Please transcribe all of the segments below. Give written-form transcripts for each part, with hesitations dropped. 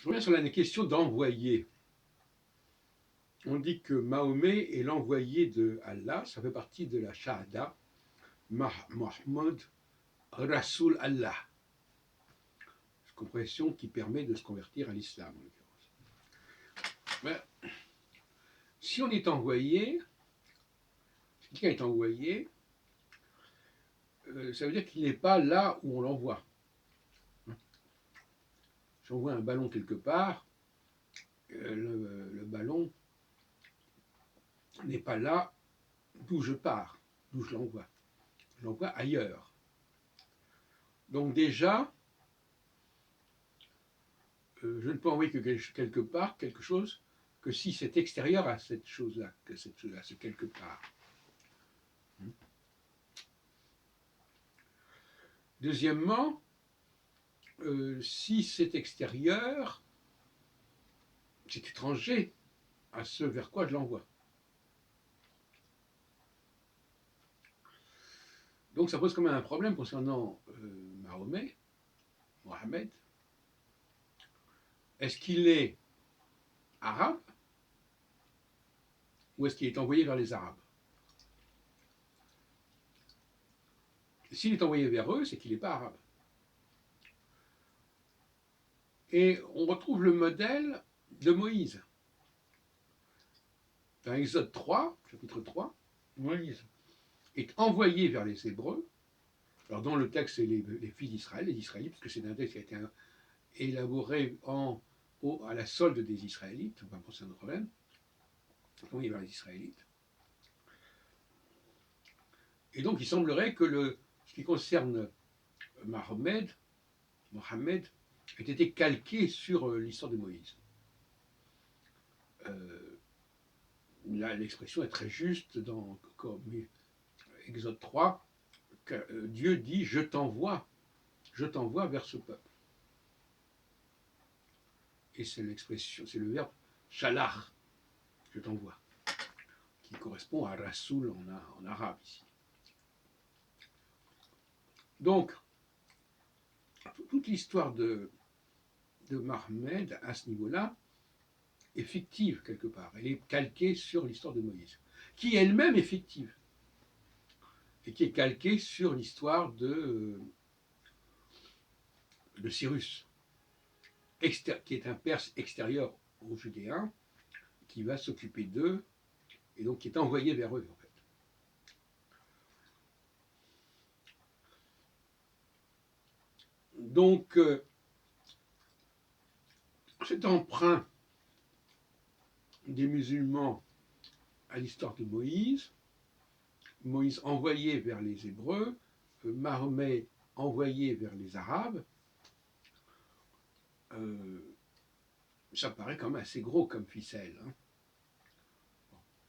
Je reviens sur la question d'envoyer. On dit que Mahomet est l'envoyé de Allah, ça fait partie de la Shahada, Mohammed Rasoul Allah, compréhension qui permet de se convertir à l'islam. Mais, si on est envoyé, si quelqu'un est envoyé, ça veut dire qu'il n'est pas là où on l'envoie. J'envoie un ballon quelque part, le ballon n'est pas là d'où je pars, d'où je l'envoie. Je l'envoie ailleurs. Donc déjà, je ne peux envoyer que quelque part quelque chose que si c'est extérieur à cette chose-là, que cette chose-là, c'est quelque part. Deuxièmement, si c'est extérieur, c'est étranger à ce vers quoi je l'envoie. Donc ça pose quand même un problème concernant Mohammed. Est-ce qu'il est arabe ou est-ce qu'il est envoyé vers les Arabes? S'il est envoyé vers eux, c'est qu'il n'est pas arabe. Et on retrouve le modèle de Moïse. Dans Exode 3, chapitre 3, Moïse est envoyé vers les Hébreux. Alors dans le texte, c'est les fils d'Israël, les Israélites, parce que c'est un texte qui a été élaboré à la solde des Israélites, on va penser à un problème, envoyé vers les Israélites. Et donc il semblerait que ce qui concerne Mohammed ait été calqué sur l'histoire de Moïse. Là, l'expression est très juste dans Exode 3, que Dieu dit « je t'envoie vers ce peuple ». Et c'est l'expression, c'est le verbe « shalach », je t'envoie, qui correspond à « rasoul » en arabe ici. Donc, toute l'histoire de Mohammed à ce niveau-là est fictive quelque part. Elle est calquée sur l'histoire de Moïse, qui elle-même est fictive, et qui est calquée sur l'histoire de Cyrus, qui est un Perse extérieur aux Judéens, qui va s'occuper d'eux, et donc qui est envoyé vers eux, en fait. Donc, cet emprunt des musulmans à l'histoire de Moïse envoyé vers les Hébreux, Mahomet envoyé vers les Arabes, ça paraît quand même assez gros comme ficelle. Hein.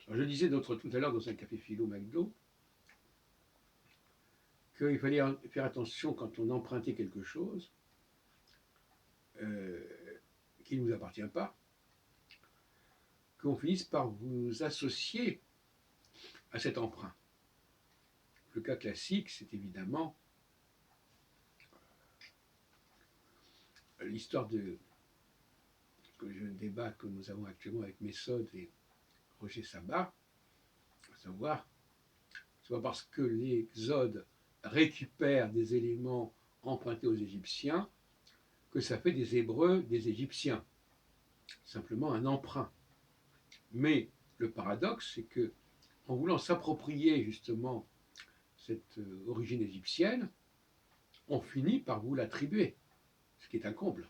Alors, je disais tout à l'heure dans un café philo McDo qu'il fallait faire attention quand on empruntait quelque chose qui ne nous appartient pas, qu'on finisse par vous associer à cet emprunt. Le cas classique, c'est évidemment l'histoire de débat que nous avons actuellement avec Messod et Roger Sabat, à savoir, c'est pas parce que l'Exode récupère des éléments empruntés aux Égyptiens que ça fait des Hébreux des Égyptiens. Simplement un emprunt. Mais le paradoxe, c'est que en voulant s'approprier justement cette origine égyptienne, on finit par vous l'attribuer, ce qui est un comble.